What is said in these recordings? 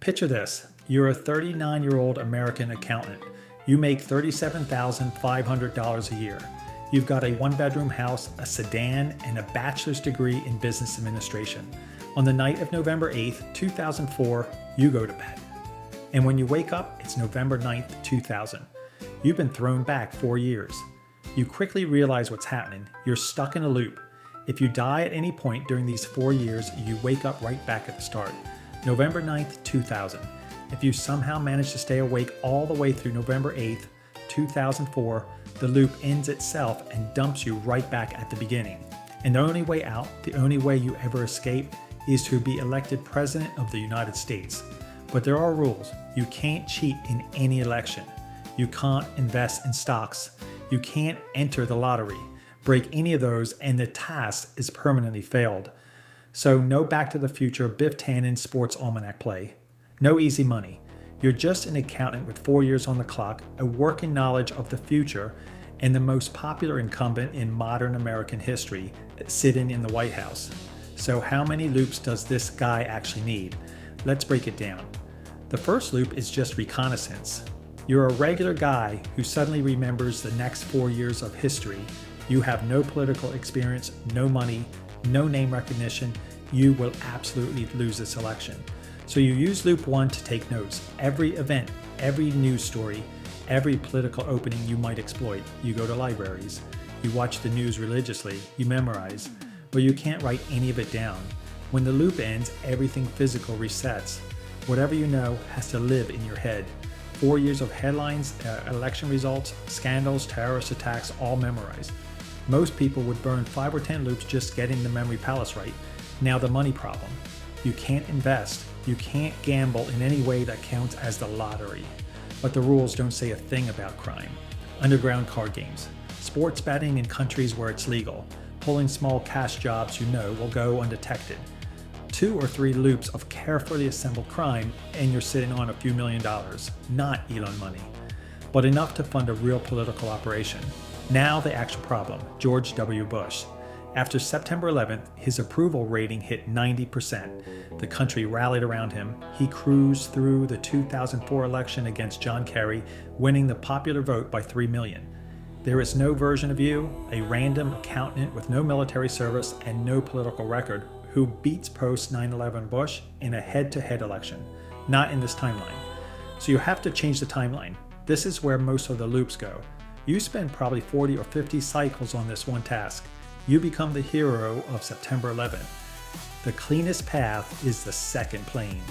Picture this. You're a 39-year-old American accountant. You make $37,500 a year. You've got a one-bedroom house, a sedan, and a bachelor's degree in business administration. On the night of November 8th, 2004, you go to bed. And when you wake up, it's November 9th, 2000. You've been thrown back 4 years. You quickly realize what's happening. You're stuck in a loop. If you die at any point during these 4 years, you wake up right back at the start. November 9th, 2000. If you somehow manage to stay awake all the way through November 8th, 2004, the loop ends itself and dumps you right back at the beginning. And the only way out, the only way you ever escape, is to be elected President of the United States. But there are rules. You can't cheat in any election. You can't invest in stocks. You can't enter the lottery. Break any of those and the task is permanently failed. So no Back to the Future Biff Tannen Sports Almanac play. No easy money. You're just an accountant with 4 years on the clock, a working knowledge of the future, and the most popular incumbent in modern American history, sitting in the White House. So how many loops does this guy actually need? Let's break it down. The first loop is just reconnaissance. You're a regular guy who suddenly remembers the next 4 years of history. You have no political experience, no money, no name recognition. You will absolutely lose this election. So you use loop 1 to take notes. Every event, every news story, every political opening you might exploit. You go to libraries. You watch the news religiously. You memorize. But you can't write any of it down. When the loop ends, everything physical resets. Whatever you know has to live in your head. 4 years of headlines, election results, scandals, terrorist attacks, all memorized. Most people would burn 5 or 10 loops just getting the memory palace right. Now the money problem. You can't invest. You can't gamble in any way that counts as the lottery. But the rules don't say a thing about crime. Underground card games. Sports betting in countries where it's legal. Pulling small cash jobs you know will go undetected. 2 or 3 loops of carefully assembled crime and you're sitting on a few $1,000,000, not Elon money, but enough to fund a real political operation. Now the actual problem, George W. Bush. After September 11th, his approval rating hit 90%. The country rallied around him. He cruised through the 2004 election against John Kerry, winning the popular vote by 3 million. There is no version of you, a random accountant with no military service and no political record, who beats post 9/11 Bush in a head-to-head election. Not in this timeline. So you have to change the timeline. This is where most of the loops go. You spend probably 40 or 50 cycles on this one task. You become the hero of September 11th. The cleanest path is the second plane.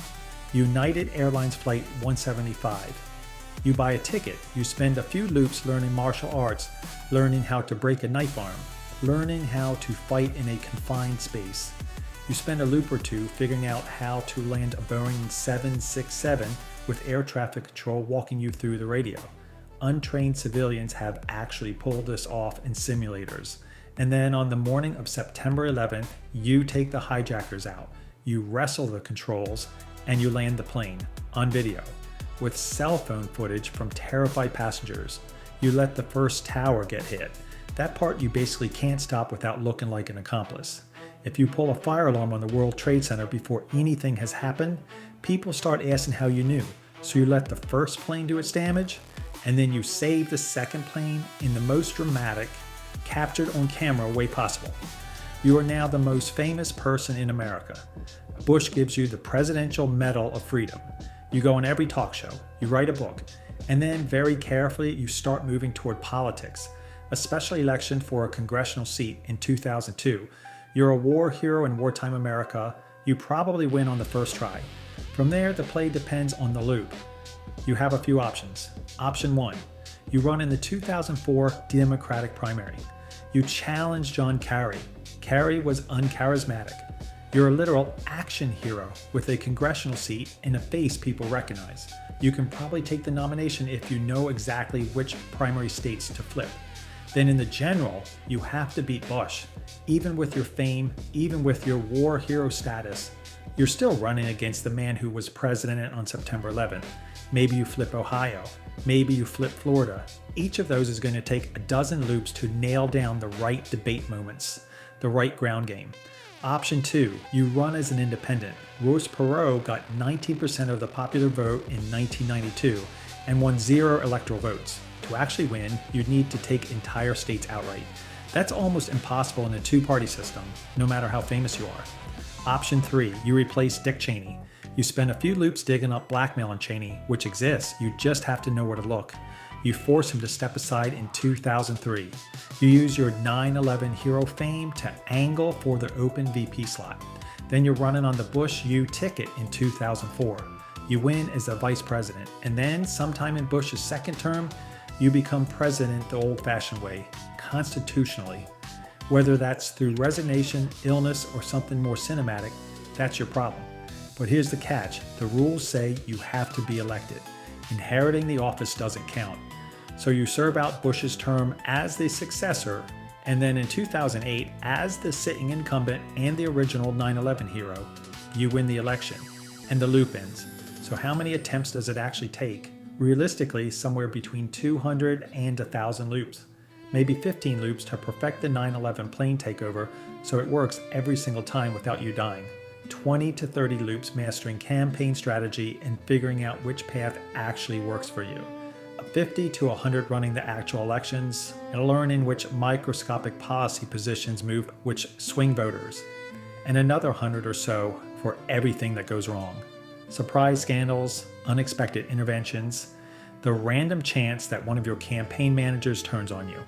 United Airlines Flight 175. You buy a ticket. You spend a few loops learning martial arts, learning how to break a knife arm, learning how to fight in a confined space. You spend a loop or two figuring out how to land a Boeing 767 with air traffic control walking you through the radio. Untrained civilians have actually pulled this off in simulators. And then on the morning of September 11th, you take the hijackers out, you wrestle the controls, and you land the plane on video with cell phone footage from terrified passengers. You let the first tower get hit. That part you basically can't stop without looking like an accomplice. If you pull a fire alarm on the World Trade Center before anything has happened, people start asking how you knew. So you let the first plane do its damage, and then you save the second plane in the most dramatic, captured on camera way possible. You are now the most famous person in America. Bush gives you the Presidential Medal of Freedom. You go on every talk show, you write a book, and then very carefully you start moving toward politics, a special election for a congressional seat in 2002. You're a war hero in wartime America. You probably win on the first try. From there, the play depends on the loop. You have a few options. Option 1, you run in the 2004 Democratic primary. You challenge John Kerry. Kerry was uncharismatic. You're a literal action hero with a congressional seat and a face people recognize. You can probably take the nomination if you know exactly which primary states to flip. Then in the general, you have to beat Bush. Even with your fame, even with your war hero status, you're still running against the man who was president on September 11th. Maybe you flip Ohio. Maybe you flip Florida. Each of those is going to take a dozen loops to nail down the right debate moments, the right ground game. Option 2, you run as an independent. Ross Perot got 19% of the popular vote in 1992 and won 0 electoral votes. To actually win, you'd need to take entire states outright. That's almost impossible in a two-party system, no matter how famous you are. Option 3, you replace Dick Cheney. You spend a few loops digging up blackmail on Cheney, which exists, you just have to know where to look. You force him to step aside in 2003. You use your 9/11 hero fame to angle for the open VP slot. Then you're running on the Bush U ticket in 2004. You win as a vice president, and then sometime in Bush's second term, you become president the old-fashioned way, constitutionally. Whether that's through resignation, illness, or something more cinematic, that's your problem. But here's the catch. The rules say you have to be elected. Inheriting the office doesn't count. So you serve out Bush's term as the successor, and then in 2008, as the sitting incumbent and the original 9/11 hero, you win the election, and the loop ends. So how many attempts does it actually take? Realistically, somewhere between 200 and 1,000 loops. Maybe 15 loops to perfect the 9/11 plane takeover so it works every single time without you dying. 20 to 30 loops mastering campaign strategy and figuring out which path actually works for you. 50 to 100 running the actual elections and learning which microscopic policy positions move which swing voters. And another 100 or so for everything that goes wrong. Surprise scandals, unexpected interventions, the random chance that one of your campaign managers turns on you,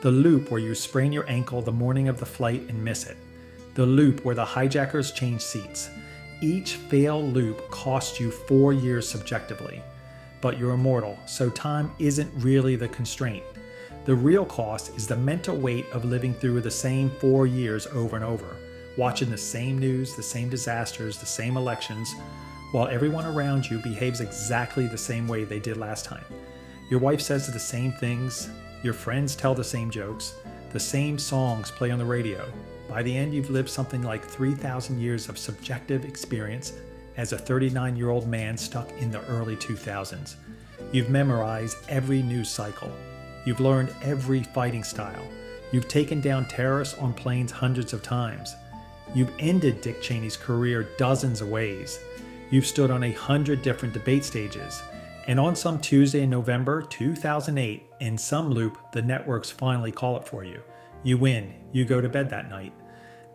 the loop where you sprain your ankle the morning of the flight and miss it, the loop where the hijackers change seats. Each failed loop costs you 4 years subjectively. But you're immortal, so time isn't really the constraint. The real cost is the mental weight of living through the same 4 years over and over, watching the same news, the same disasters, the same elections, while everyone around you behaves exactly the same way they did last time. Your wife says the same things, your friends tell the same jokes, the same songs play on the radio. By the end, you've lived something like 3,000 years of subjective experience as a 39-year-old man stuck in the early 2000s. You've memorized every news cycle. You've learned every fighting style. You've taken down terrorists on planes hundreds of times. You've ended Dick Cheney's career dozens of ways. You've stood on 100 different debate stages. And on some Tuesday in November 2008, in some loop, the networks finally call it for you. You win. You go to bed that night.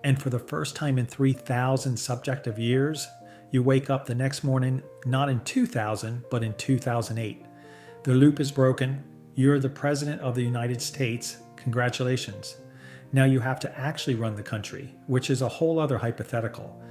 And for the first time in 3,000 subjective years, you wake up the next morning, not in 2000, but in 2008. The loop is broken. You're the President of the United States. Congratulations. Now you have to actually run the country, which is a whole other hypothetical.